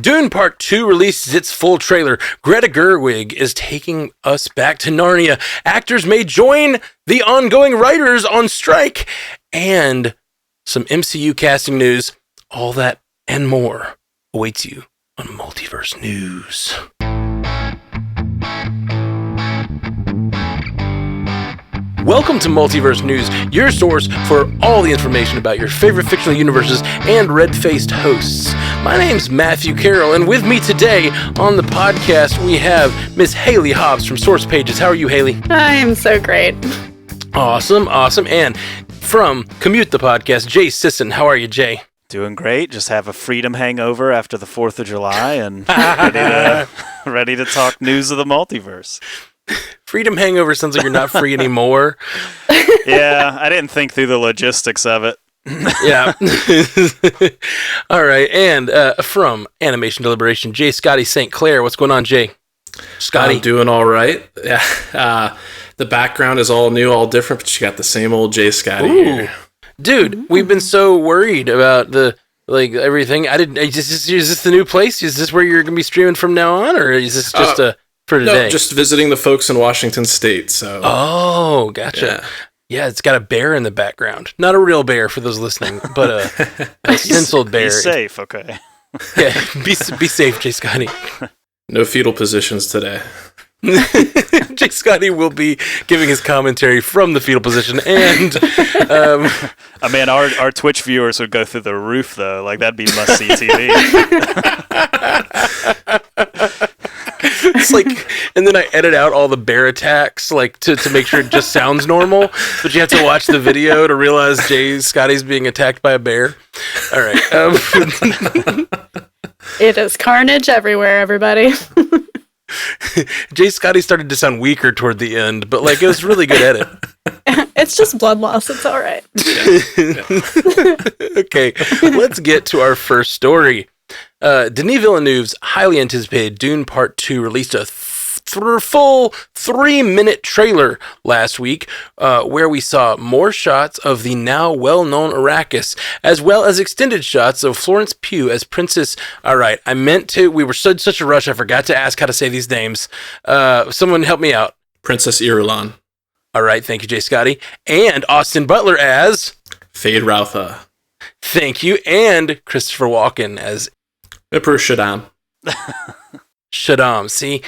Dune Part 2 releases its full trailer. Greta Gerwig is taking us back to Narnia. Actors may join the ongoing writers on strike. And some MCU casting news. All that and more awaits you on Multiverse News. Welcome to Multiverse News, your source for all the information about your favorite fictional universes and red-faced hosts. My name's Matthew Carroll, and with me today on the podcast, we have Miss Haley Hobbs from Source Pages. How are you, Haley? I am so great. Awesome. And from Commute the Podcast, Jay Sisson. How are you, Jay? Doing great. Just have a freedom hangover after the 4th of July and ready to talk news of the multiverse. Freedom hangover sounds like you're not free anymore. Yeah, I didn't think through the logistics of it. Yeah. All right. And from Animation Deliberation, Jay Scotty St. Clair. What's going on, Jay? Scotty? I'm doing all right. Yeah. The background is all new, all different, but you got the same old Jay Scotty here. Dude, we've been so worried about everything. Is this the new place? Is this where you're going to be streaming from now on, or is this just for today? No, just visiting the folks in Washington State. So. Oh, gotcha. Yeah, it's got a bear in the background. Not a real bear for those listening, but a stenciled bear. Be safe, okay. Yeah, be safe, Jay Scotty. No fetal positions today. Jay Scotty will be giving his commentary from the fetal position, and I mean, our Twitch viewers would go through the roof, though. Like, that'd be must-see TV. It's like, and then I edit out all the bear attacks, like to make sure it just sounds normal, but you have to watch the video to realize Jay Scotty's being attacked by a bear. All right. It is carnage everywhere, everybody. Jay Scotty started to sound weaker toward the end, but it was really good edit. It's just blood loss. It's all right. Okay, let's get to our first story. Denis Villeneuve's highly anticipated Dune Part 2 released a full 3-minute trailer last week, where we saw more shots of the now well-known Arrakis, as well as extended shots of Florence Pugh as Princess. All right, we were such a rush, I forgot to ask how to say these names. Someone help me out. Princess Irulan. All right, thank you, Jay Scotty. And Austin Butler as Feyd Rautha. Thank you. And Christopher Walken as Emperor Shaddam. Shaddam. See,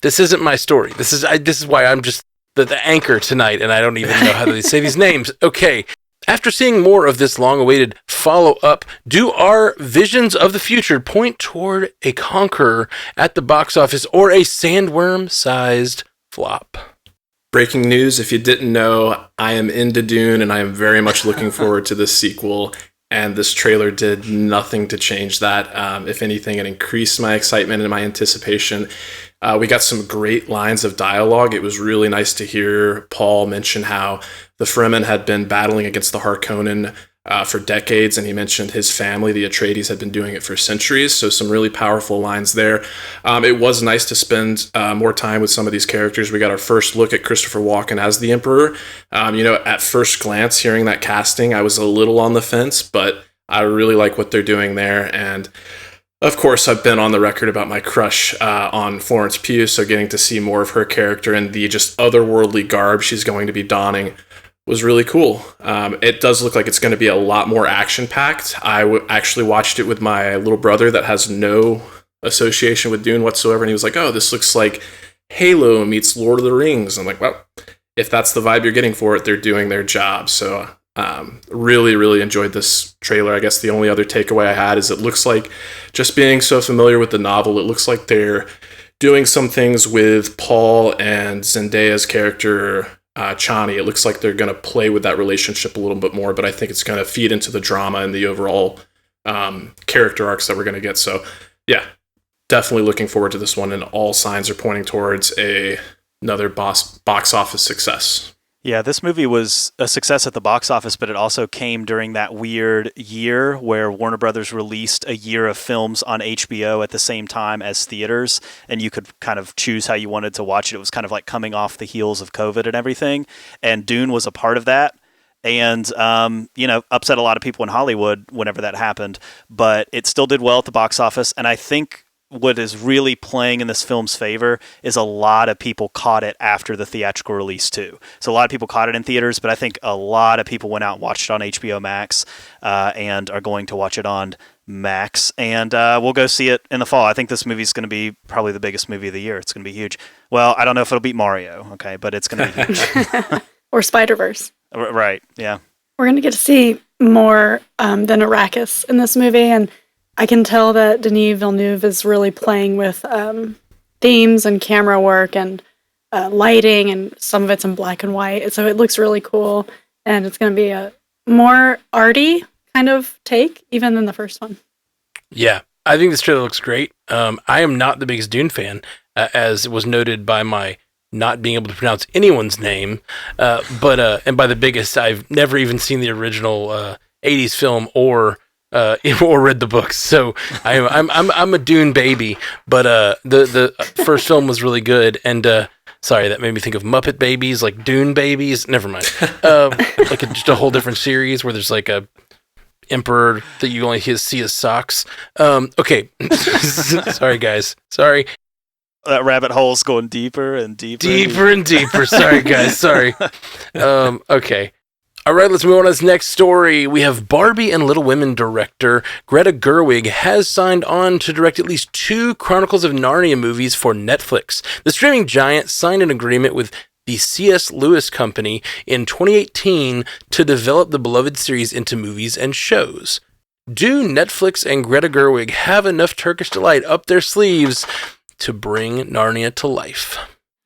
this isn't my story. This is why I'm just the anchor tonight, and I don't even know how to say these names. Okay. After seeing more of this long-awaited follow-up, do our visions of the future point toward a conqueror at the box office or a sandworm-sized flop? Breaking news, if you didn't know, I am into Dune, and I am very much looking forward to this sequel. And this trailer did nothing to change that. If anything, it increased my excitement and my anticipation. We got some great lines of dialogue. It was really nice to hear Paul mention how the Fremen had been battling against the Harkonnen for decades, and he mentioned his family, the Atreides, had been doing it for centuries. So some really powerful lines there. It was nice to spend more time with some of these characters. We got our first look at Christopher Walken as the Emperor. At first glance, hearing that casting, I was a little on the fence, but I really like what they're doing there. And of course, I've been on the record about my crush on Florence Pugh, so getting to see more of her character and the just otherworldly garb she's going to be donning was really cool. It does look like it's going to be a lot more action-packed. I actually watched it with my little brother that has no association with Dune whatsoever, and he was like, oh, this looks like Halo meets Lord of the Rings. I'm like, well, if that's the vibe you're getting for it, they're doing their job. So really, really enjoyed this trailer. I guess the only other takeaway I had is it looks like, just being so familiar with the novel, it looks like they're doing some things with Paul and Zendaya's character, Chani. It looks like they're going to play with that relationship a little bit more, but I think it's going to feed into the drama and the overall character arcs that we're going to get. So, yeah, definitely looking forward to this one, and all signs are pointing towards another box office success. Yeah, this movie was a success at the box office, but it also came during that weird year where Warner Brothers released a year of films on HBO at the same time as theaters, and you could kind of choose how you wanted to watch it. It was kind of like coming off the heels of COVID and everything, and Dune was a part of that. and upset a lot of people in Hollywood whenever that happened. But it still did well at the box office, and I think what is really playing in this film's favor is a lot of people caught it after the theatrical release too. So a lot of people caught it in theaters, but I think a lot of people went out and watched it on HBO Max and are going to watch it on Max. And we'll go see it in the fall. I think this movie is going to be probably the biggest movie of the year. It's going to be huge. Well, I don't know if it'll beat Mario, okay, but it's going to be huge. Or Spider-Verse. Right, yeah. We're going to get to see more than Arrakis in this movie, and I can tell that Denis Villeneuve is really playing with themes and camera work and lighting, and some of it's in black and white. So it looks really cool, and it's going to be a more arty kind of take, even than the first one. Yeah, I think this trailer looks great. I am not the biggest Dune fan, as was noted by my not being able to pronounce anyone's name, but and by the biggest, I've never even seen the original 80s film or read the books, so I'm a Dune baby. But the first film was really good, and sorry, that made me think of Muppet Babies, like Dune Babies. Never mind. Like just a whole different series where there's like a emperor that you only see his socks. Okay, sorry guys, sorry. That rabbit hole's going deeper and deeper. And deeper. Sorry guys, sorry. Okay. All right, let's move on to this next story. We have Barbie and Little Women director Greta Gerwig has signed on to direct at least 2 Chronicles of Narnia movies for Netflix. The streaming giant signed an agreement with the C.S. Lewis Company in 2018 to develop the beloved series into movies and shows. Do Netflix and Greta Gerwig have enough Turkish delight up their sleeves to bring Narnia to life?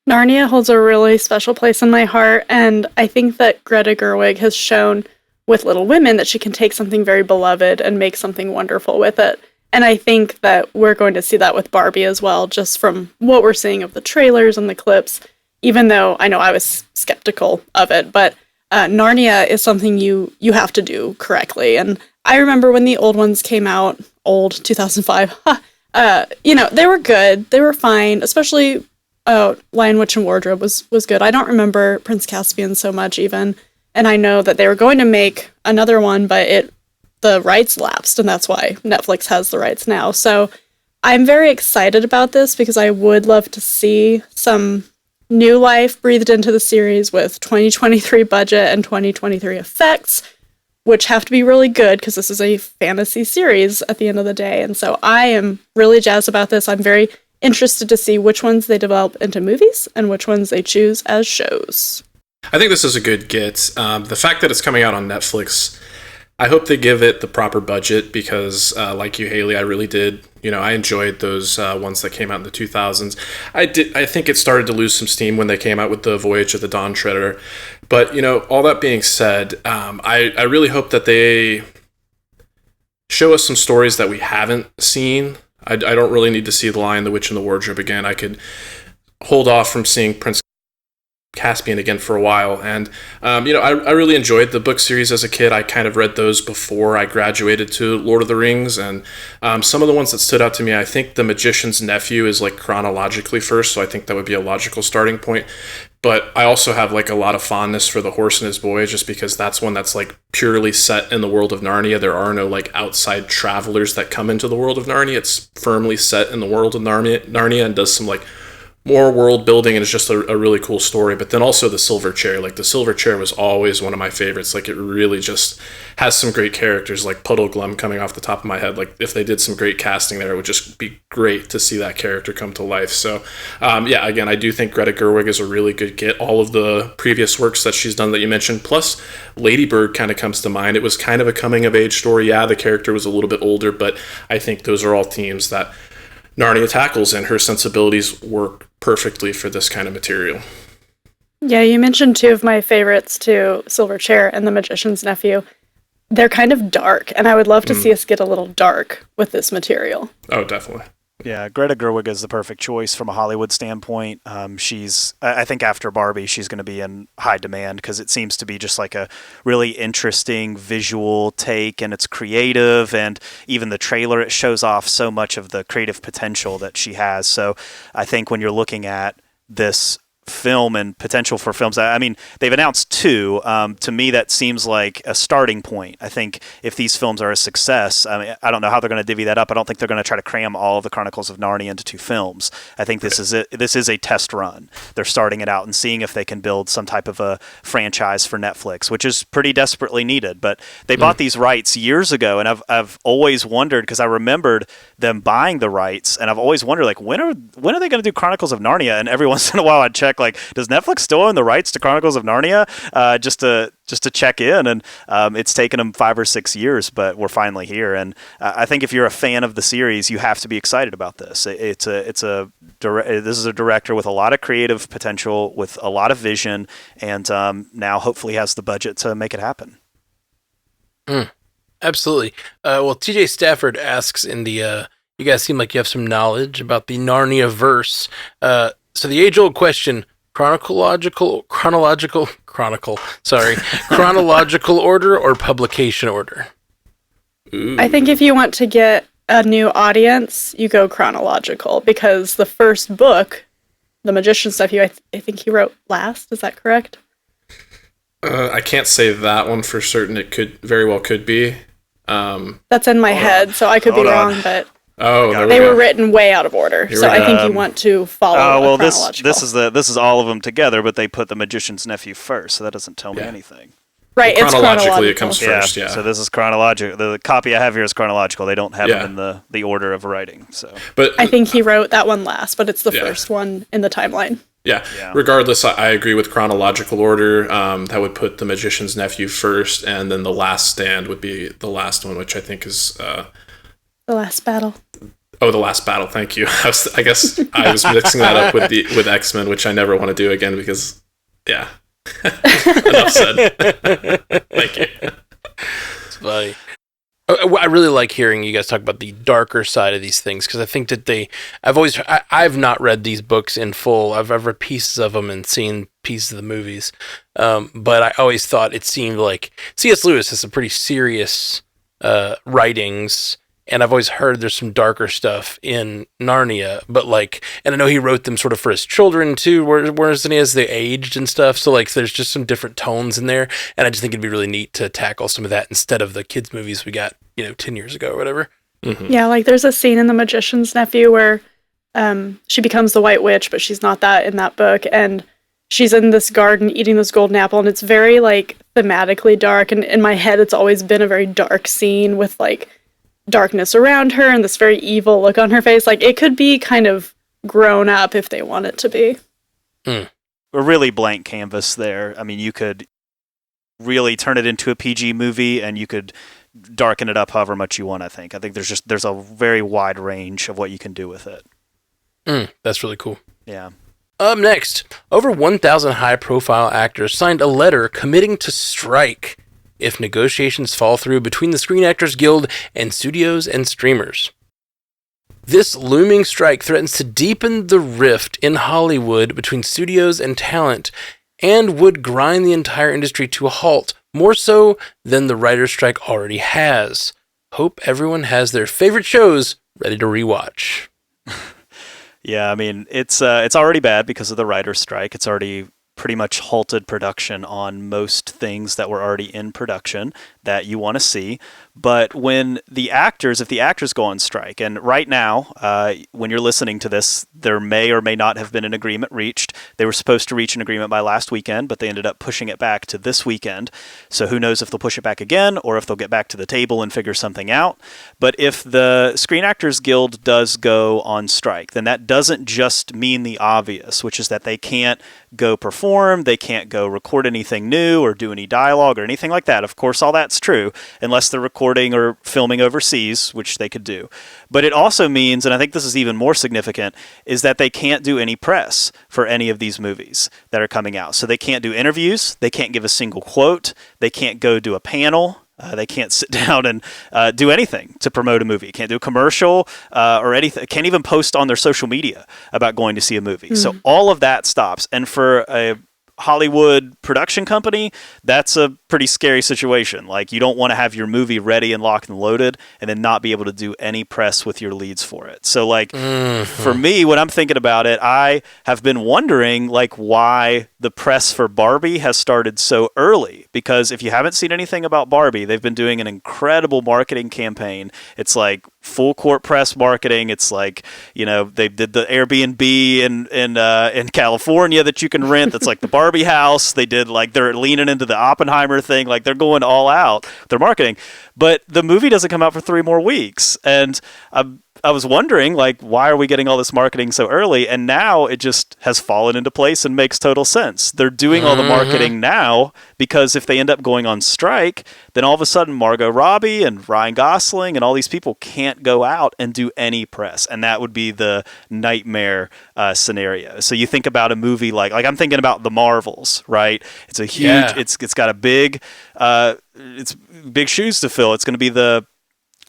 Narnia holds a really special place in my heart, and I think that Greta Gerwig has shown with Little Women that she can take something very beloved and make something wonderful with it. And I think that we're going to see that with Barbie as well, just from what we're seeing of the trailers and the clips, even though I know I was skeptical of it. But Narnia is something you have to do correctly. And I remember when the old ones came out, 2005, they were good. They were fine, especially Lion, Witch, and Wardrobe was good. I don't remember Prince Caspian so much even, and I know that they were going to make another one, but the rights lapsed, and that's why Netflix has the rights now. So I'm very excited about this because I would love to see some new life breathed into the series with 2023 budget and 2023 effects, which have to be really good because this is a fantasy series at the end of the day. And so I am really jazzed about this. I'm very interested to see which ones they develop into movies and which ones they choose as shows. I think this is a good get. The fact that it's coming out on Netflix, I hope they give it the proper budget because, like you, Haley, I really did. I enjoyed those ones that came out in the 2000s. I think it started to lose some steam when they came out with the Voyage of the Dawn Treader. But, all that being said, I really hope that they show us some stories that we haven't seen. I don't really need to see The Lion, the Witch, and the Wardrobe again. I could hold off from seeing Prince Caspian again for a while. And, I really enjoyed the book series as a kid. I kind of read those before I graduated to Lord of the Rings. And some of the ones that stood out to me, I think The Magician's Nephew is like chronologically first, so I think that would be a logical starting point. But I also have like a lot of fondness for The Horse and His Boy, just because that's one that's like purely set in the world of Narnia. There are no like outside travelers that come into the world of Narnia. It's firmly set in the world of Narnia and does some like more world building, and it's just a really cool story. But then also The Silver Chair. Like The Silver Chair was always one of my favorites. Like it really just has some great characters, like Puddleglum coming off the top of my head. Like if they did some great casting there, it would just be great to see that character come to life. So again, I do think Greta Gerwig is a really good get. All of the previous works that she's done that you mentioned, plus Lady Bird kind of comes to mind. It was kind of a coming of age story. Yeah, the character was a little bit older, but I think those are all themes that Narnia tackles, and her sensibilities work perfectly for this kind of material. Yeah, you mentioned 2 of my favorites too, Silver Chair and The Magician's Nephew. They're kind of dark, and I would love to see us get a little dark with this material. Oh, definitely. Yeah, Greta Gerwig is the perfect choice from a Hollywood standpoint. I think after Barbie, she's going to be in high demand because it seems to be just like a really interesting visual take, and it's creative, and even the trailer, it shows off so much of the creative potential that she has. So I think when you're looking at this film and potential for films. I mean, they've announced 2. To me, that seems like a starting point. I think if these films are a success, I mean, I don't know how they're going to divvy that up. I don't think they're going to try to cram all of the Chronicles of Narnia into 2 films. I think this is a test run. They're starting it out and seeing if they can build some type of a franchise for Netflix, which is pretty desperately needed. But they bought these rights years ago, and I've always wondered, because I remembered them buying the rights, and I've always wondered, like, when are they going to do Chronicles of Narnia? And every once in a while I'd check, like, does Netflix still own the rights to Chronicles of Narnia? Just to check in, and it's taken them 5 or 6 years, but we're finally here. And I think if you're a fan of the series, you have to be excited about this. This is a director with a lot of creative potential, with a lot of vision, and now hopefully has the budget to make it happen. Absolutely. Well, TJ Stafford asks in the, you guys seem like you have some knowledge about the Narnia verse. So the age-old question, chronological order or publication order? Ooh. I think if you want to get a new audience, you go chronological, because the first book, The Magician's Nephew, I think he wrote last. Is that correct? I can't say that one for certain. It very well could be. That's in my head, so I could be wrong, but they were written way out of order. So I think you want to follow chronological. This is all of them together, but they put The Magician's Nephew first, so that doesn't tell me anything. Right, well, it's chronologically it comes first, yeah. So this is chronological. The copy I have here is chronological. They don't have it in the order of writing. So, but I think he wrote that one last, but it's the first one in the timeline. Yeah. Regardless, I agree with chronological order. That would put The Magician's Nephew first, and then The Last Stand would be the last one, which I think is The Last Battle. Oh, The Last Battle. Thank you. I guess I was mixing that up with X-Men, which I never want to do again because, yeah. Enough said. Thank you. It's funny. I really like hearing you guys talk about the darker side of these things, because I think that I've not read these books in full. I've read pieces of them and seen pieces of the movies, but I always thought it seemed like C.S. Lewis has some pretty serious writings, and I've always heard there's some darker stuff in Narnia, but and I know he wrote them sort of for his children too, whereas as they aged and stuff, so there's just some different tones in there, and I just think it'd be really neat to tackle some of that instead of the kids' movies we got 10 years ago or whatever. Mm-hmm. Yeah, there's a scene in The Magician's Nephew where she becomes the White Witch, but she's not that in that book, and she's in this garden eating this golden apple, and it's very thematically dark, and in my head it's always been a very dark scene with darkness around her and this very evil look on her face. It could be kind of grown up if they want it to be. A really blank canvas there. I mean, you could really turn it into a PG movie, and you could darken it up however much you want. I think there's a very wide range of what you can do with it. That's really cool. Yeah. Up next, over 1,000 high-profile actors signed a letter committing to strike if negotiations fall through between the Screen Actors Guild and studios and streamers. This looming strike threatens to deepen the rift in Hollywood between studios and talent, and would grind the entire industry to a halt, more so than the writer's strike already has. Hope everyone has their favorite shows ready to rewatch. Yeah, I mean, it's already bad because of the writer's strike. It's already pretty much halted production on most things that were already in production that you want to see. But if the actors go on strike, and right now, when you're listening to this, there may or may not have been an agreement reached. They were supposed to reach an agreement by last weekend, but they ended up pushing it back to this weekend. So who knows if they'll push it back again, or if they'll get back to the table and figure something out. But if the Screen Actors Guild does go on strike, then that doesn't just mean the obvious, which is that they can't go perform, they can't go record anything new or do any dialogue or anything like that. Of course, all that's true, unless they're recording or filming overseas, which they could do. But it also means, and I think this is even more significant, is that they can't do any press for any of these movies that are coming out. So they can't do interviews, they can't give a single quote, they can't go do a panel, they can't sit down and do anything to promote a movie. Can't do a commercial or anything. Can't even post on their social media about going to see a movie. So all of that stops. And for Hollywood production company, that's a pretty scary situation. Like, you don't want to have your movie ready and locked and loaded and then not be able to do any press with your leads for it. So, like, for me, when I'm thinking about it, I have been wondering, like, why the press for Barbie has started so early. Because if you haven't seen anything about Barbie, they've been doing an incredible marketing campaign. It's like full court press marketing. It's like, you know, they did the Airbnb in California that you can rent. That's like the Barbie house. They did, like, they're leaning into the Oppenheimer thing. Like, they're going all out. They're marketing. But the movie doesn't come out for 3 more weeks. And I was wondering, like, why are we getting all this marketing so early? And now it just has fallen into place and makes total sense. They're doing all the marketing now because if they end up going on strike, then all of a sudden Margot Robbie and Ryan Gosling and all these people can't go out and do any press. And that would be the nightmare scenario. So you think about a movie like I'm thinking about The Marvels, right? It's a huge, it's got a big, it's big shoes to fill. It's going to be the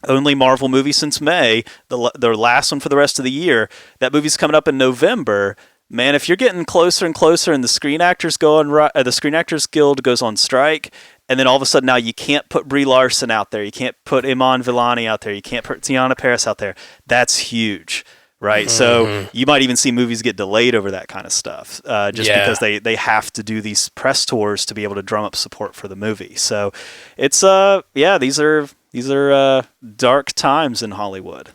only Marvel movie since May, the last one for the rest of the year. That movie's coming up in November. Man, if you're getting closer and closer, and the Screen Actors the Screen Actors Guild goes on strike, and then all of a sudden now you can't put Brie Larson out there, you can't put Iman Vellani out there, you can't put Tiana Paris out there. That's huge, right? So you might even see movies get delayed over that kind of stuff, because they have to do these press tours to be able to drum up support for the movie. So it's these are dark times in Hollywood.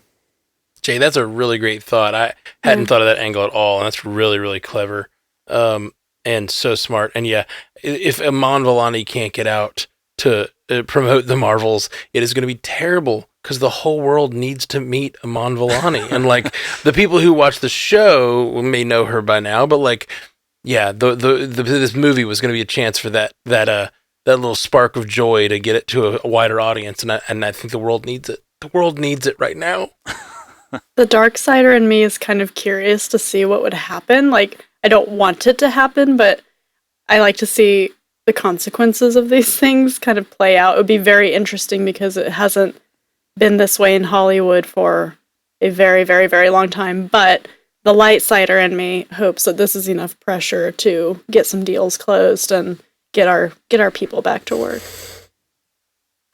Jay, that's a really great thought. I hadn't thought of that angle at all, and that's really, really clever and so smart. And yeah, if Iman Vellani can't get out to promote the Marvels, it is going to be terrible because the whole world needs to meet Iman Vellani. And, like, the people who watch the show may know her by now, but, like, yeah, this movie was going to be a chance for that little spark of joy to get it to a wider audience, and I think the world needs it. The world needs it right now. The Darksider in me is kind of curious to see what would happen. Like, I don't want it to happen, but I like to see the consequences of these things kind of play out. It would be very interesting because it hasn't been this way in Hollywood for a very, very, very long time. But the Lightsider in me hopes that this is enough pressure to get some deals closed and get our people back to work.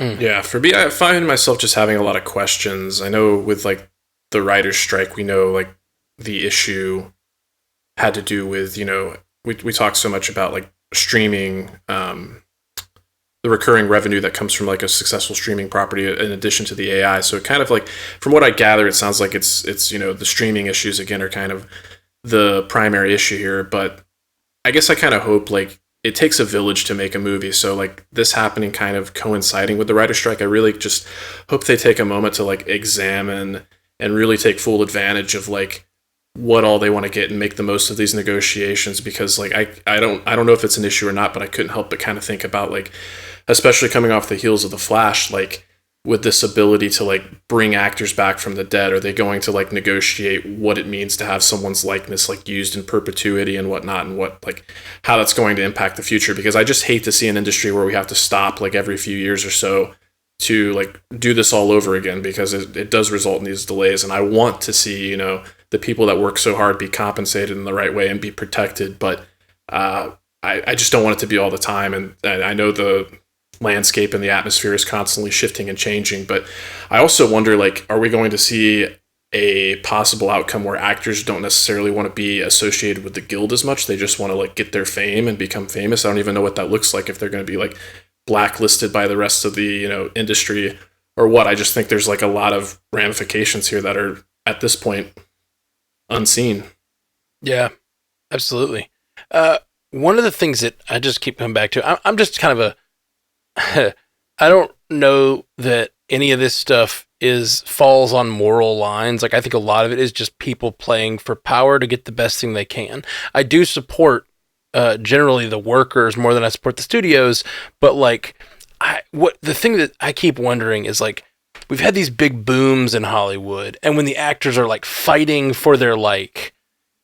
Yeah, for me, I find myself just having a lot of questions. I know with, like, the writer's strike, we know, like, the issue had to do with, you know, we talk so much about, like, streaming, the recurring revenue that comes from, like, a successful streaming property in addition to the AI. So it kind of, like, from what I gather, it sounds like it's you know, the streaming issues again are kind of the primary issue here. But I guess I kind of hope, like, it takes a village to make a movie. So, like, this happening kind of coinciding with the writer's strike, I really just hope they take a moment to, like, examine and really take full advantage of, like, what all they want to get and make the most of these negotiations. Because, like, I don't know if it's an issue or not, but I couldn't help but kind of think about, like, especially coming off the heels of The Flash, like, with this ability to, like, bring actors back from the dead, are they going to, like, negotiate what it means to have someone's likeness, like, used in perpetuity and whatnot, and what, like, how that's going to impact the future? Because I just hate to see an industry where we have to stop, like, every few years or so to, like, do this all over again, because it does result in these delays. And I want to see, you know, the people that work so hard be compensated in the right way and be protected. But I just don't want it to be all the time. And I know the landscape and the atmosphere is constantly shifting and changing, but I also wonder, like, are we going to see a possible outcome where actors don't necessarily want to be associated with the guild as much? They just want to, like, get their fame and become famous. I don't even know what that looks like, if they're going to be, like, blacklisted by the rest of the, you know, industry or what. I just think there's, like, a lot of ramifications here that are at this point unseen. Yeah, absolutely. One of the things that I just keep coming back to, I'm just kind of I don't know that any of this stuff falls on moral lines. Like, I think a lot of it is just people playing for power to get the best thing they can. I do support generally the workers more than I support the studios, but, like, the thing that I keep wondering is, like, we've had these big booms in Hollywood, and when the actors are, like, fighting for their, like,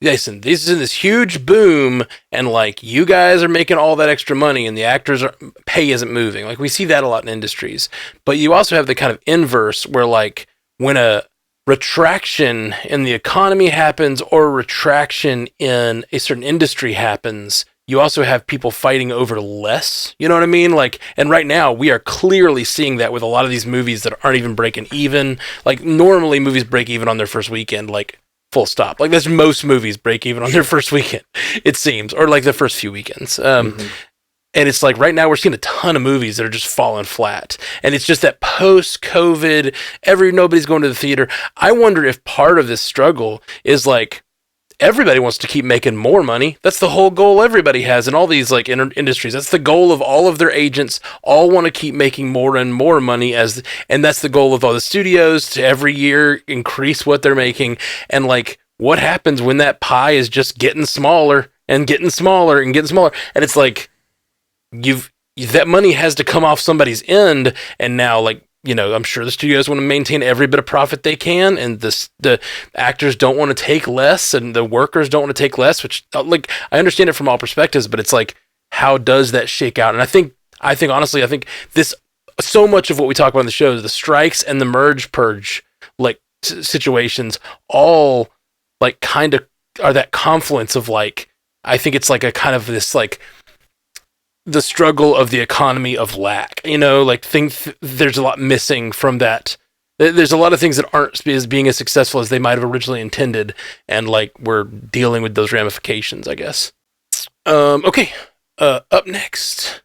listen, this is in this huge boom, and, like, you guys are making all that extra money, and the actors' pay isn't moving. Like, we see that a lot in industries. But you also have the kind of inverse where, like, when a retraction in the economy happens or a retraction in a certain industry happens, you also have people fighting over less. You know what I mean? Like, and right now we are clearly seeing that with a lot of these movies that aren't even breaking even. Like, normally movies break even on their first weekend, like, full stop. Like, that's most movies break even on their first weekend, it seems, or like the first few weekends. And it's like right now we're seeing a ton of movies that are just falling flat. And it's just that post-COVID, nobody's going to the theater. I wonder if part of this struggle is like everybody wants to keep making more money. That's the whole goal everybody has in all these like industries. That's the goal of all of their agents. All want to keep making more and more money and that's the goal of all the studios to every year increase what they're making. And like, what happens when that pie is just getting smaller and getting smaller and getting smaller? And it's like, that money has to come off somebody's end, and now, like, you know, I'm sure the studios want to maintain every bit of profit they can, and the actors don't want to take less, and the workers don't want to take less, which, like, I understand it from all perspectives, but it's like, how does that shake out? And I think honestly, this, so much of what we talk about in the show is the strikes and the merge purge, like, situations, all, like, kind of are that confluence of, like, I think it's like a kind of this, like, the struggle of the economy of lack, you know, like there's a lot missing from that. There's a lot of things that aren't being as successful as they might have originally intended. And like, we're dealing with those ramifications, I guess. Okay. Up next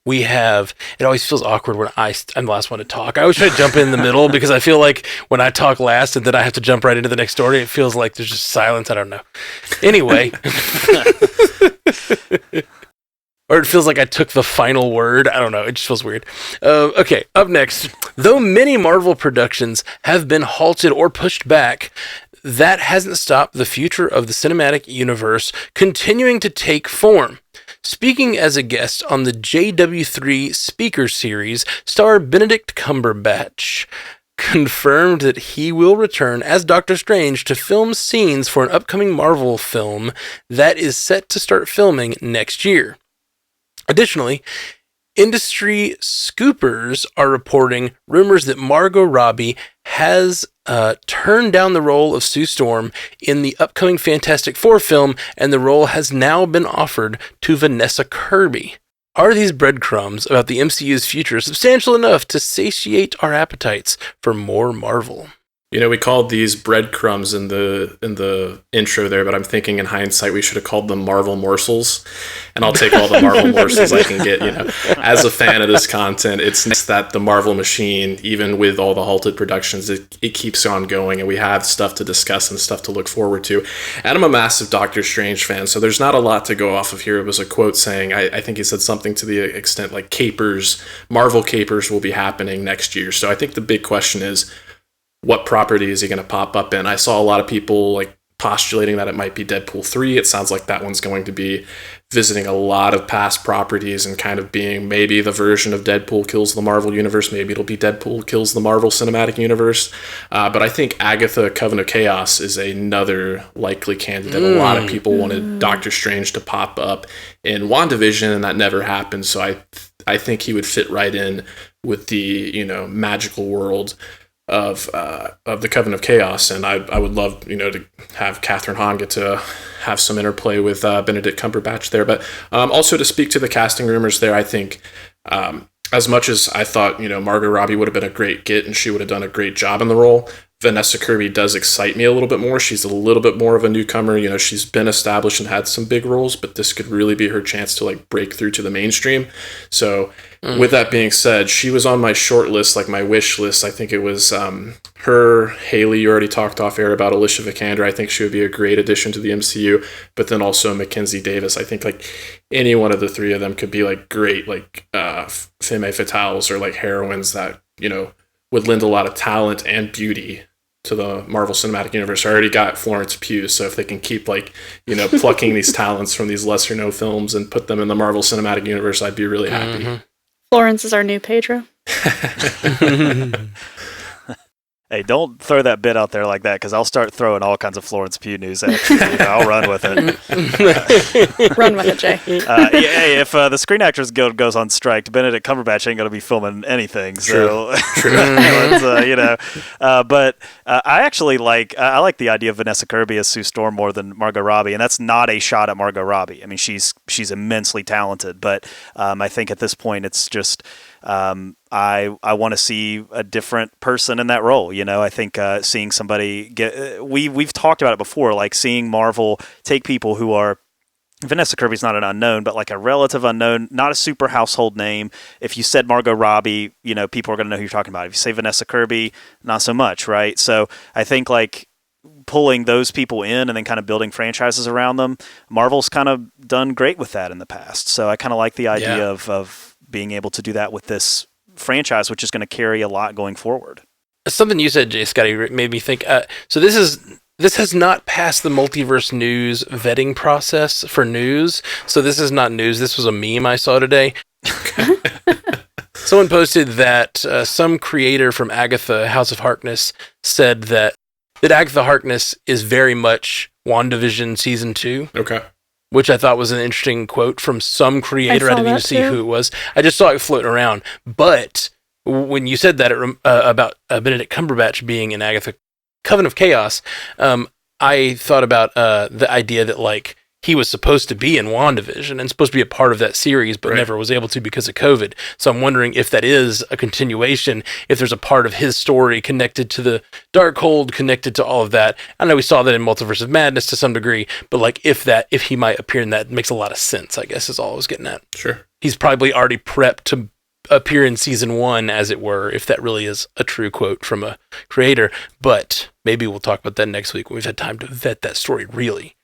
we have, it always feels awkward when I'm the last one to talk. I always try to jump in the middle because I feel like when I talk last and then I have to jump right into the next story, it feels like there's just silence. I don't know. Anyway. Or it feels like I took the final word. I don't know. It just feels weird. Okay, up next. Though many Marvel productions have been halted or pushed back, that hasn't stopped the future of the cinematic universe continuing to take form. Speaking as a guest on the JW3 Speaker Series, star Benedict Cumberbatch confirmed that he will return as Doctor Strange to film scenes for an upcoming Marvel film that is set to start filming next year. Additionally, industry scoopers are reporting rumors that Margot Robbie has turned down the role of Sue Storm in the upcoming Fantastic Four film, and the role has now been offered to Vanessa Kirby. Are these breadcrumbs about the MCU's future substantial enough to satiate our appetites for more Marvel? You know, we called these breadcrumbs in the intro there, but I'm thinking in hindsight we should have called them Marvel morsels. And I'll take all the Marvel morsels I can get, you know. As a fan of this content, it's nice that the Marvel machine, even with all the halted productions, it keeps on going, and we have stuff to discuss and stuff to look forward to. And I'm a massive Doctor Strange fan, so there's not a lot to go off of here. It was a quote saying, I think he said something to the extent like Marvel capers will be happening next year. So I think the big question is, what property is he going to pop up in? I saw a lot of people like postulating that it might be Deadpool 3. It sounds like that one's going to be visiting a lot of past properties and kind of being maybe the version of Deadpool kills the Marvel universe. Maybe it'll be Deadpool kills the Marvel Cinematic Universe. But I think Agatha Coven of Chaos is another likely candidate. A lot of people wanted Doctor Strange to pop up in WandaVision, and that never happened. So I think he would fit right in with the, you know, magical world of the Coven of Chaos, and I would love, you know, to have Catherine Hahn get to have some interplay with Benedict Cumberbatch there. But also to speak to the casting rumors there, I think as much as I thought, you know, Margot Robbie would have been a great get and she would have done a great job in the role, Vanessa Kirby does excite me a little bit more. She's a little bit more of a newcomer. You know, she's been established and had some big roles, but this could really be her chance to like break through to the mainstream. So with that being said, she was on my short list, like my wish list. I think it was her, Haley, you already talked off air about Alicia Vikander. I think she would be a great addition to the MCU, but then also Mackenzie Davis. I think like any one of the three of them could be like great, like femme fatales or like heroines that, you know, would lend a lot of talent and beauty to the Marvel Cinematic Universe. I already got Florence Pugh, so if they can keep like, you know, plucking these talents from these lesser known films and put them in the Marvel Cinematic Universe, I'd be really happy. Florence is our new Pedro. Hey, don't throw that bit out there like that, because I'll start throwing all kinds of Florence Pugh news at you. I'll run with it. Run with it, Jay. If the Screen Actors Guild goes on strike, Benedict Cumberbatch ain't going to be filming anything. So, but I actually like the idea of Vanessa Kirby as Sue Storm more than Margot Robbie, and that's not a shot at Margot Robbie. I mean, she's immensely talented, but I think at this point it's just. I want to see a different person in that role. I think seeing somebody get we've talked about it before, like seeing Marvel take people who are Vanessa Kirby's not an unknown, but like a relative unknown, not a super household name. If you said Margot Robbie, people are going to know who you're talking about. If you say Vanessa Kirby, not so much, right? So I think like pulling those people in and then kind of building franchises around them, Marvel's kind of done great with that in the past. So I kind of like the idea of being able to do that with this franchise, which is going to carry a lot going forward. Something you said, Jay Scotty, made me think. So this has not passed the Multiverse news vetting process for news. So this is not news. This was a meme I saw today. Someone posted that some creator from Agatha, House of Harkness, said that Agatha Harkness is very much WandaVision season 2. Okay. Which I thought was an interesting quote from some creator. I didn't even see who it was. I just saw it floating around. But when you said that about Benedict Cumberbatch being in Agatha Coven of Chaos, I thought about the idea that like he was supposed to be in WandaVision and supposed to be a part of that series, but never was able to because of COVID. So I'm wondering if that is a continuation, if there's a part of his story connected to the Darkhold, connected to all of that. I know we saw that in Multiverse of Madness to some degree, but like if he might appear in that, makes a lot of sense, I guess is all I was getting at. Sure. He's probably already prepped to appear in season 1, as it were, if that really is a true quote from a creator. But maybe we'll talk about that next week when we've had time to vet that story really.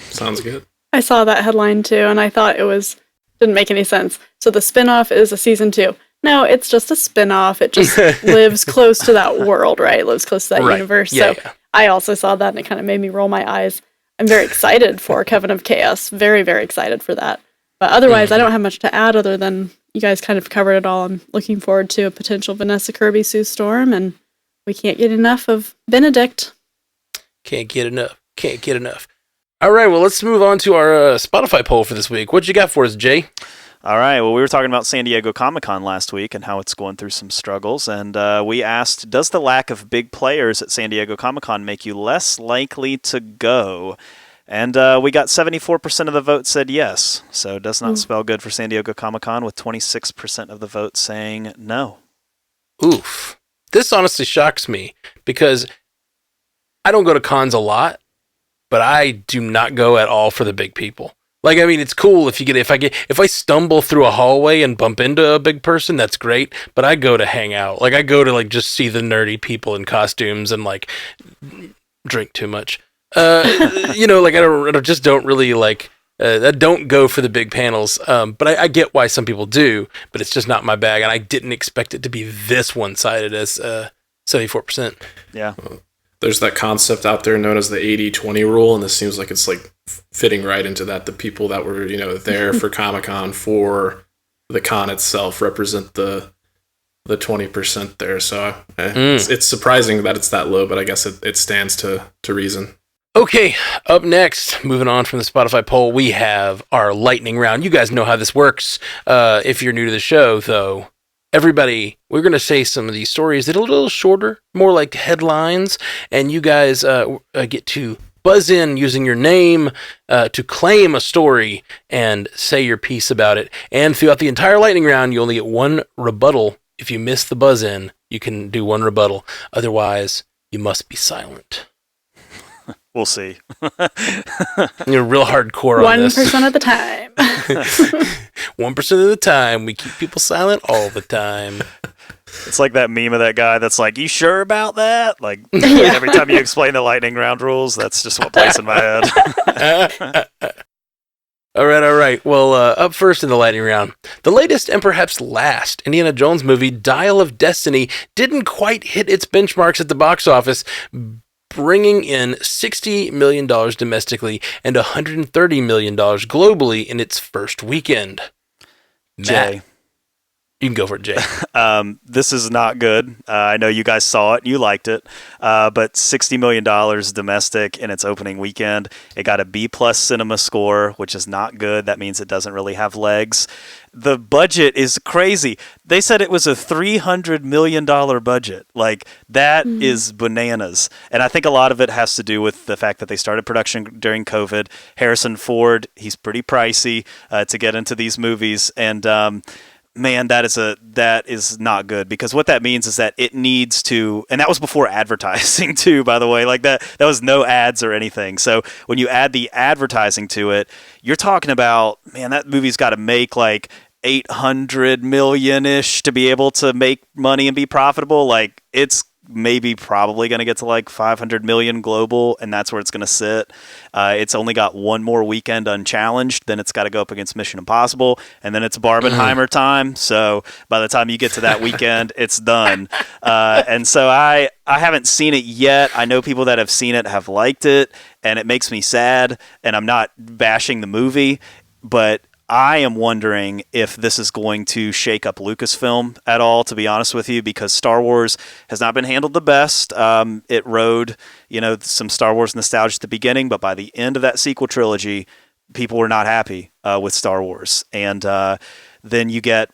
Sounds good. I saw that headline too, and I thought didn't make any sense. So the spinoff is a season 2. No, it's just a spinoff. It just lives close to that world, right? It lives close to that universe. Yeah, so I also saw that, and it kind of made me roll my eyes. I'm very excited for Coven of Chaos. Very, very excited for that. But otherwise, I don't have much to add other than you guys kind of covered it all. I'm looking forward to a potential Vanessa Kirby Sue Storm, and we can't get enough of Benedict. Can't get enough. All right, well, let's move on to our Spotify poll for this week. What you got for us, Jay? All right, well, we were talking about San Diego Comic-Con last week and how it's going through some struggles, and we asked, does the lack of big players at San Diego Comic-Con make you less likely to go? And we got 74% of the vote said yes, so it does not spell good for San Diego Comic-Con, with 26% of the vote saying no. Oof. This honestly shocks me, because I don't go to cons a lot, but I do not go at all for the big people. Like, I mean, it's cool if I stumble through a hallway and bump into a big person, that's great. But I go to hang out. Like, I go to like just see the nerdy people in costumes and like drink too much. Like I don't really like. I don't go for the big panels. But I get why some people do. But it's just not my bag, and I didn't expect it to be this one-sided as 74%. Yeah. There's that concept out there known as the 80-20 rule, and this seems like it's like fitting right into that. The people that were, there for Comic-Con for the con itself represent the 20% there. So it's surprising that it's that low, but I guess it stands to reason. Okay, up next, moving on from the Spotify poll, we have our lightning round. You guys know how this works. If you're new to the show, though, everybody, we're going to say some of these stories that are a little shorter, more like headlines, and you guys get to buzz in using your name to claim a story and say your piece about it. And throughout the entire lightning round, you only get one rebuttal. If you miss the buzz in, you can do one rebuttal. Otherwise, you must be silent. We'll see. You're real hardcore on this. 1% of the time. 1% of the time. We keep people silent all the time. It's like that meme of that guy that's like, you sure about that? Like, every time you explain the lightning round rules, that's just what plays in my head. All right. Well, up first in the lightning round, the latest and perhaps last Indiana Jones movie, Dial of Destiny, didn't quite hit its benchmarks at the box office, bringing in $60 million domestically and $130 million globally in its first weekend. Jay, You can go for it, Jay. This is not good. I know you guys saw it and you liked it, but $60 million domestic in its opening weekend. It got a B+ cinema score, which is not good. That means it doesn't really have legs. The budget is crazy. They said it was a $300 million budget. Like, that is bananas. And I think a lot of it has to do with the fact that they started production during COVID. Harrison Ford, he's pretty pricey to get into these movies. And, man, that is not good, because what that means is that it needs to, and that was before advertising too, by the way, like that was no ads or anything. So when you add the advertising to it, you're talking about, man, that movie's got to make like 800 million-ish to be able to make money and be profitable. Like, it's probably going to get to like 500 million global, and that's where it's going to sit. It's only got one more weekend unchallenged, then it's got to go up against Mission Impossible, and then it's Barbenheimer time. So by the time you get to that weekend, it's done. And so I haven't seen it yet. I know people that have seen it have liked it, and it makes me sad, and I'm not bashing the movie, but I am wondering if this is going to shake up Lucasfilm at all, to be honest with you, because Star Wars has not been handled the best. It rode, some Star Wars nostalgia at the beginning, but by the end of that sequel trilogy, people were not happy with Star Wars. And then you get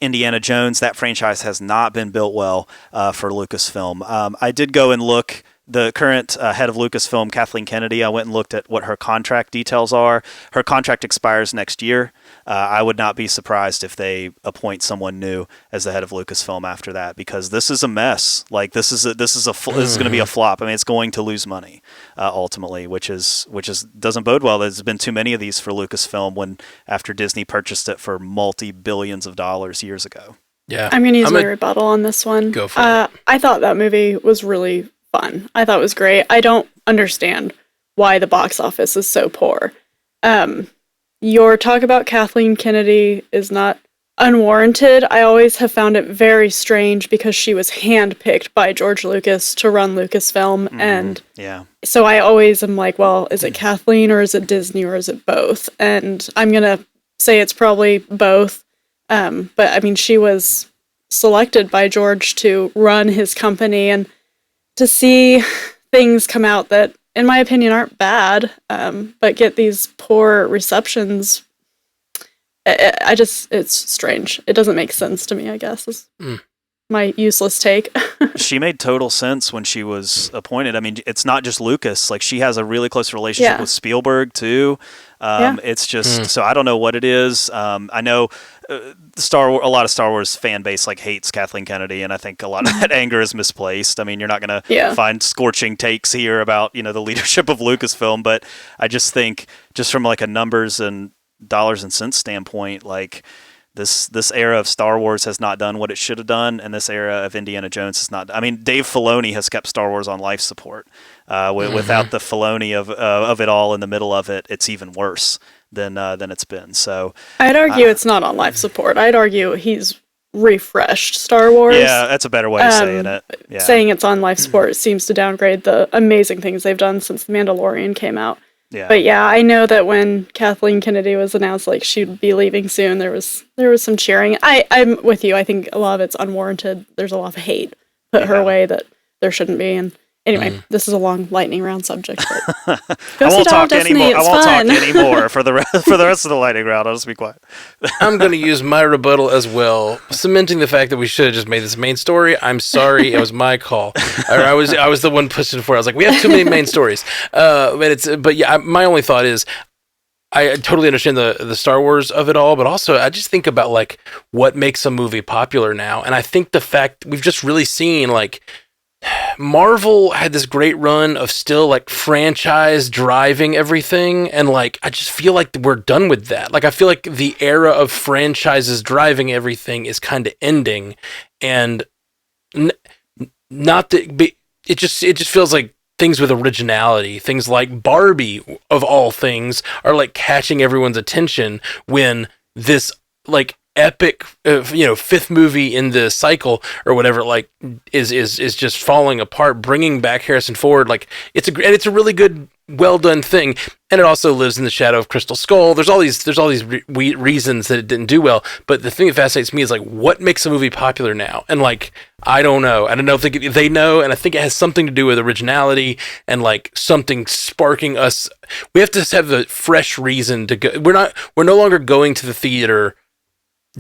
Indiana Jones. That franchise has not been built well for Lucasfilm. I did go and look. The current head of Lucasfilm, Kathleen Kennedy, I went and looked at what her contract details are. Her contract expires next year. I would not be surprised if they appoint someone new as the head of Lucasfilm after that, because this is a mess. Like, this is going to be a flop. I mean, it's going to lose money ultimately, which doesn't bode well. There's been too many of these for Lucasfilm after Disney purchased it for multi-billions of dollars years ago. Yeah, I'm going to use my rebuttal on this one. Go for it. I thought that movie was really fun. I thought it was great. I don't understand why the box office is so poor. Your talk about Kathleen Kennedy is not unwarranted. I always have found it very strange, because she was handpicked by George Lucas to run Lucasfilm, and so I always am like, well, is it Kathleen or is it Disney or is it both? And I'm gonna say it's probably both. But I mean, she was selected by George to run his company, and to see things come out that, in my opinion, aren't bad, but get these poor receptions, it's strange. It doesn't make sense to me, I guess, is my useless take. She made total sense when she was appointed. I mean, it's not just Lucas. Like, she has a really close relationship with Spielberg, too. It's just, so I don't know what it is. I know a lot of Star Wars fan base hates Kathleen Kennedy, and I think a lot of that anger is misplaced. I mean, you're not going to find scorching takes here about, the leadership of Lucasfilm, but I just think, just from a numbers and dollars and cents standpoint, this era of Star Wars has not done what it should have done, and this era of Indiana Jones has not. I mean, Dave Filoni has kept Star Wars on life support. Without the Filoni of it all in the middle of it, it's even worse than it's been. So I'd argue it's not on life support. I'd argue he's refreshed Star Wars. Yeah, that's a better way of saying it. Yeah. Saying it's on life support seems to downgrade the amazing things they've done since The Mandalorian came out. Yeah. But yeah, I know that when Kathleen Kennedy was announced she'd be leaving soon, there was some cheering. I'm with you. I think a lot of it's unwarranted. There's a lot of hate put her way that there shouldn't be. And anyway, this is a long lightning round subject. But I won't talk anymore. I won't talk anymore for the rest of the lightning round. I'll just be quiet. I'm going to use my rebuttal as well, cementing the fact that we should have just made this main story. I'm sorry, it was my call. Or I was the one pushing for it. I was like, we have too many main stories. But yeah, my only thought is, I totally understand the Star Wars of it all, but also I just think about what makes a movie popular now, and I think the fact we've just really seen Marvel had this great run of still franchise driving everything, and I just feel like we're done with that. I feel like the era of franchises driving everything is kind of ending, and not that it just feels like things with originality, things like Barbie of all things, are catching everyone's attention when this epic fifth movie in the cycle or whatever is just falling apart, bringing back Harrison Ford. It's a really good well done thing, and it also lives in the shadow of Crystal Skull. There's all these reasons that it didn't do well, but the thing that fascinates me is like what makes a movie popular now, and like I don't know if they know, and I think it has something to do with originality and like something sparking us. We have to have a fresh reason to go. We're no longer going to the theater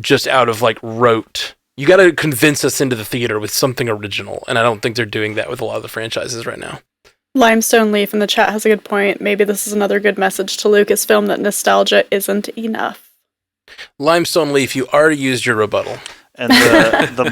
just out of like rote. You got to convince us into the theater with something original, and I don't think they're doing that with a lot of the franchises right now. Limestone Leaf in the chat has a good point. Maybe this is another good message to Lucasfilm that nostalgia isn't enough. Limestone Leaf, you already used your rebuttal. And the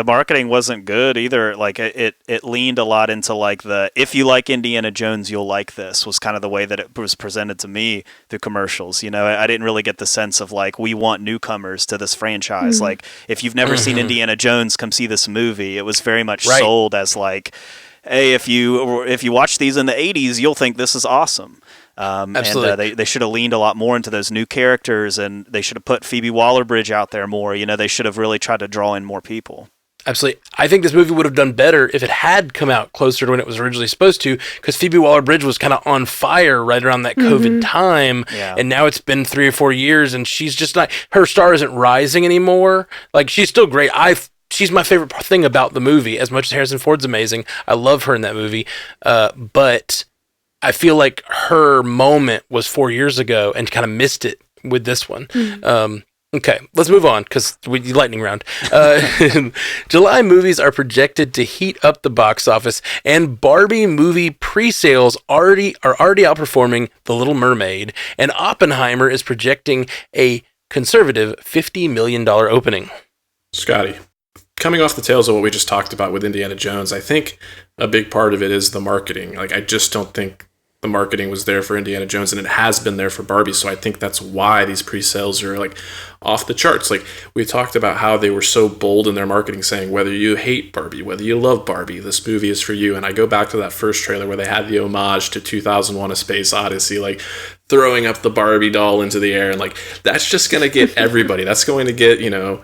marketing wasn't good either. Like it leaned a lot into like if you like Indiana Jones, you'll like this was kind of the way that it was presented to me through commercials. You know, I didn't really get the sense of like we want newcomers to this franchise. Like if you've never seen Indiana Jones, come see this movie. It was very much sold as like, hey, if you watch these in the 80s, you'll think this is awesome. Absolutely. And they should have leaned a lot more into those new characters, and they should have put Phoebe Waller-Bridge out there more. You know, they should have really tried to draw in more people. Absolutely. I think this movie would have done better if it had come out closer to when it was originally supposed to, because Phoebe Waller-Bridge was kind of on fire right around that COVID time, and now it's been 3 or 4 years, and she's just not, her star isn't rising anymore. Like, she's still great. She's my favorite thing about the movie, as much as Harrison Ford's amazing. I love her in that movie, but I feel like her moment was 4 years ago and kind of missed it with this one. Okay, let's move on because lightning round. July movies are projected to heat up the box office, and Barbie movie pre-sales are already outperforming The Little Mermaid, and Oppenheimer is projecting a conservative $50 million opening. Scotty, coming off the tails of what we just talked about with Indiana Jones, I think a big part of it is the marketing. Like, I just don't think the marketing was there for Indiana Jones, and it has been there for Barbie. So I think that's why these pre-sales are like off the charts. Like, we talked about how they were so bold in their marketing, saying whether you hate Barbie, whether you love Barbie, this movie is for you. And I go back to that first trailer where they had the homage to 2001: A Space Odyssey, like throwing up the Barbie doll into the air, and like that's just going to get everybody. That's going to get, you know,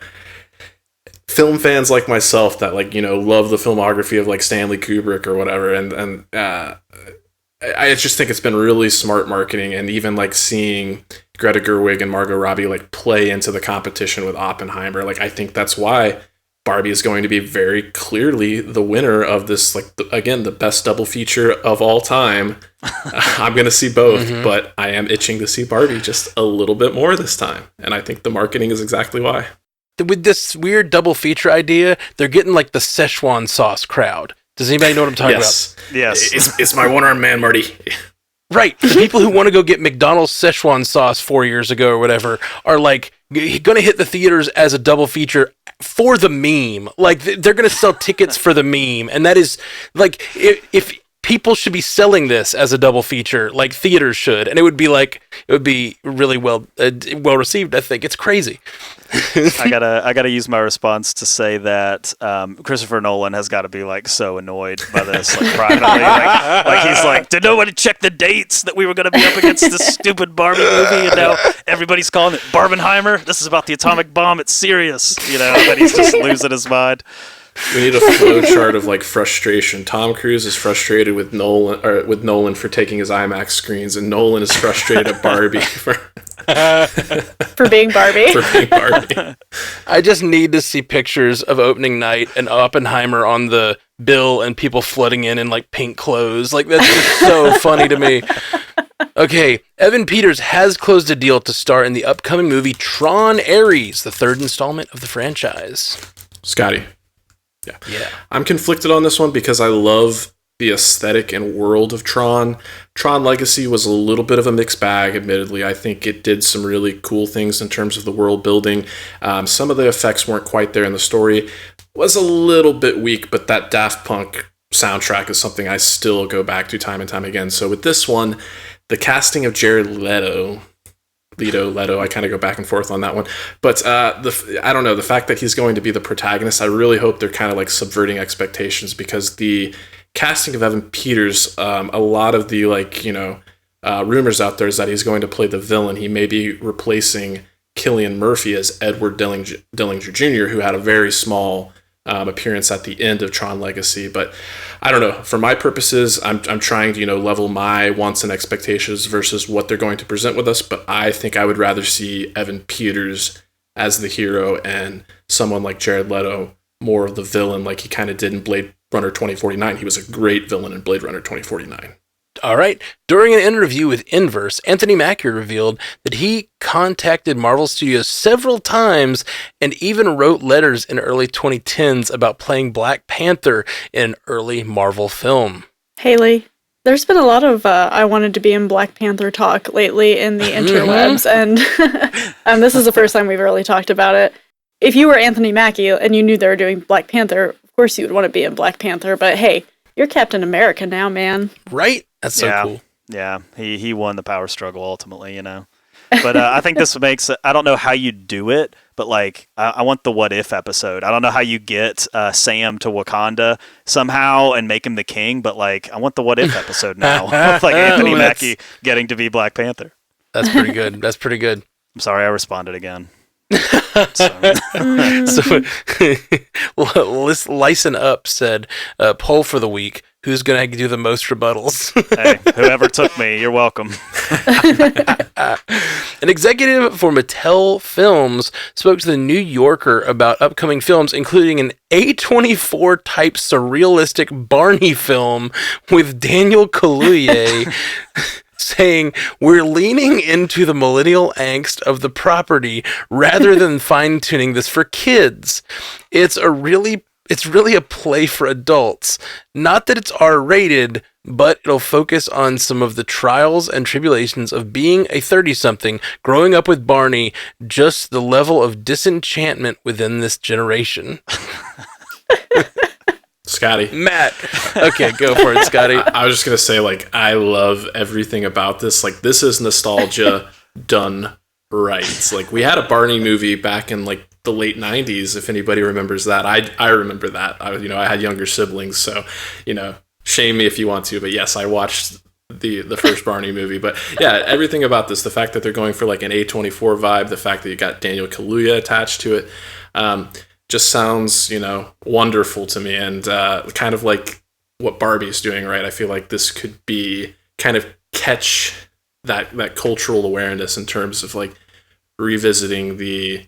film fans like myself that, like, you know, love the filmography of like Stanley Kubrick or whatever, and I just think it's been really smart marketing, and even like seeing Greta Gerwig and Margot Robbie like play into the competition with Oppenheimer. Like, I think that's why Barbie is going to be very clearly the winner of this, like, again, the best double feature of all time. I'm going to see both, but I am itching to see Barbie just a little bit more this time, and I think the marketing is exactly why. With this weird double feature idea, they're getting like the Szechuan sauce crowd. Does anybody know what I'm talking about? Yes. It's my one-armed man, Marty. Right. The people who want to go get McDonald's Szechuan sauce 4 years ago or whatever are like going to hit the theaters as a double feature for the meme. Like, they're going to sell tickets for the meme. And that is like, if people should be selling this as a double feature, like theaters should, and it would be really well received. I think it's crazy. I gotta use my response to say that Christopher Nolan has got to be like so annoyed by this, like privately, like he's like, did nobody check the dates that we were gonna be up against this stupid Barbie movie, and now everybody's calling it Barbenheimer. This is about the atomic bomb. It's serious, you know. But he's just losing his mind. We need a flow chart of like frustration. Tom Cruise is frustrated with Nolan for taking his IMAX screens, and Nolan is frustrated at Barbie for being Barbie. for being Barbie. I just need to see pictures of opening night and Oppenheimer on the bill and people flooding in like pink clothes. Like, that's just so funny to me. Okay, Evan Peters has closed a deal to star in the upcoming movie Tron Ares, the third installment of the franchise. Scotty. Yeah. I'm conflicted on this one because I love the aesthetic and world of Tron. Tron Legacy was a little bit of a mixed bag, admittedly. I think it did some really cool things in terms of the world building. Some of the effects weren't quite there, and the story was a little bit weak, but that Daft Punk soundtrack is something I still go back to time and time again. So with this one, the casting of Jared Leto, I kind of go back and forth on that one. But I don't know, the fact that he's going to be the protagonist, I really hope they're kind of like subverting expectations, because the casting of Evan Peters, a lot of the rumors out there is that he's going to play the villain. He may be replacing Cillian Murphy as Edward Dillinger Jr., who had a very small appearance at the end of Tron Legacy. But I don't know. For my purposes, I'm trying to, level my wants and expectations versus what they're going to present with us. But I think I would rather see Evan Peters as the hero and someone like Jared Leto more of the villain, like he kind of did in Blade Runner 2049. He was a great villain in Blade Runner 2049. All right. During an interview with Inverse, Anthony Mackie revealed that he contacted Marvel Studios several times and even wrote letters in early 2010s about playing Black Panther in an early Marvel film. Haley, there's been a lot of I wanted to be in Black Panther talk lately in the interwebs, and this is the first time we've really talked about it. If you were Anthony Mackie and you knew they were doing Black Panther, of course you would want to be in Black Panther, but hey, you're Captain America now, man. Right? That's so cool. Yeah, he won the power struggle ultimately, But I think this makes, I don't know how you do it, but like, I want the what if episode. I don't know how you get Sam to Wakanda somehow and make him the king, but like, I want the what if episode now. Like Anthony Mackie getting to be Black Panther. That's pretty good. That's pretty good. I'm sorry, I responded again. So, Lyson Up said, poll for the week, who's going to do the most rebuttals? Hey, whoever took me, you're welcome. An executive for Mattel Films spoke to the New Yorker about upcoming films, including an A24 type surrealistic Barney film with Daniel Kaluuya, saying, "We're leaning into the millennial angst of the property rather than fine-tuning this for kids. It's really a play for adults. Not that it's R-rated, but it'll focus on some of the trials and tribulations of being a 30-something, growing up with Barney, just the level of disenchantment within this generation." Scotty. Matt. Okay, go for it, Scotty. I was just going to say, like, I love everything about this. Like, this is nostalgia done right. It's like, we had a Barney movie back in, like, the late 90s, if anybody remembers that. I remember that. I had younger siblings, so, shame me if you want to. But yes, I watched the first Barney movie. But yeah, everything about this, the fact that they're going for, like, an A24 vibe, the fact that you got Daniel Kaluuya attached to it, just sounds, wonderful to me, and kind of like what Barbie's doing, right? I feel like this could be kind of catch that cultural awareness in terms of like revisiting the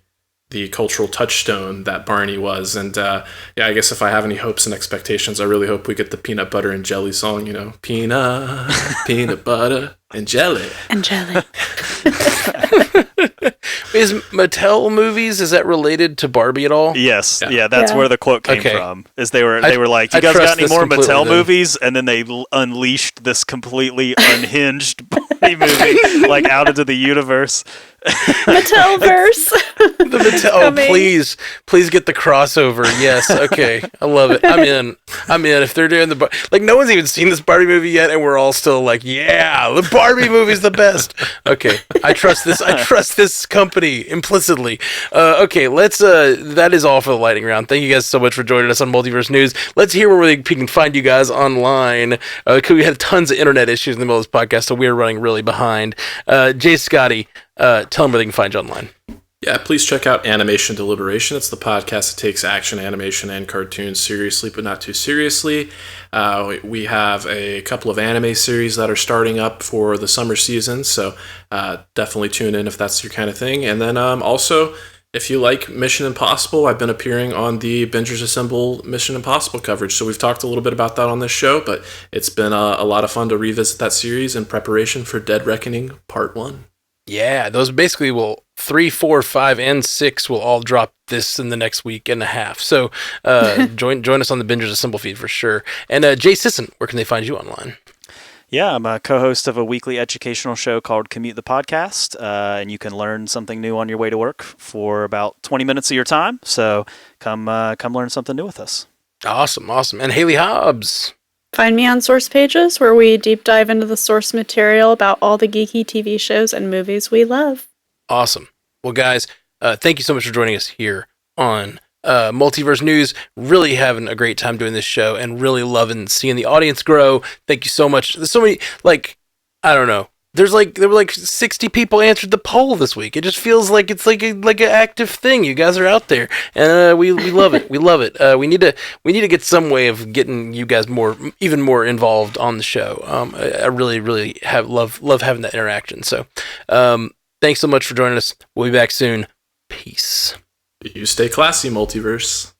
cultural touchstone that Barney was. And I guess if I have any hopes and expectations, I really hope we get the peanut butter and jelly song, peanut butter and jelly. And jelly. Is Mattel movies, is that related to Barbie at all? Yes. Yeah, that's where the quote came from. Is they were like, you guys got any more Mattel movies? And then they unleashed this completely unhinged Barney movie like out into the universe. Mattelverse. The Mattel, please get the crossover. Yes, okay, I love it. I'm in. If they're doing no one's even seen this Barbie movie yet, and we're all still like, yeah, the Barbie movie's the best. Okay, I trust this. I trust this company implicitly. Okay, let's. That is all for the lightning round. Thank you guys so much for joining us on Multiverse News. Let's hear where we can find you guys online. Because we had tons of internet issues in the middle of this podcast, so we're running really behind. Jay, Scotty, tell them where they can find you online. Yeah, please check out Animation Deliberation. It's the podcast that takes action, animation, and cartoons seriously, but not too seriously. We have a couple of anime series that are starting up for the summer season, so definitely tune in if that's your kind of thing. And then also, if you like Mission Impossible, I've been appearing on the Bingers Assemble Mission Impossible coverage, so we've talked a little bit about that on this show, but it's been a lot of fun to revisit that series in preparation for Dead Reckoning Part 1. Yeah, those basically will 3, 4, 5, and 6 will all drop this in the next week and a half. So join us on the Bingers Assemble feed for sure. And Jay Sisson, where can they find you online? Yeah, I'm a co-host of a weekly educational show called Commute the Podcast, and you can learn something new on your way to work for about 20 minutes of your time. So come learn something new with us. Awesome. And Haley Hobbs. Find me on Source Pages, where we deep dive into the source material about all the geeky TV shows and movies we love. Awesome. Well, guys, thank you so much for joining us here on Multiverse News. Really having a great time doing this show and really loving seeing the audience grow. Thank you so much. There's so many, I don't know. there were like 60 people answered the poll this week. It just feels like it's like an active thing. You guys are out there, and we love it. We love it. We need to get some way of getting you guys even more involved on the show. I really love having that interaction. So, thanks so much for joining us. We'll be back soon. Peace. You stay classy, Multiverse.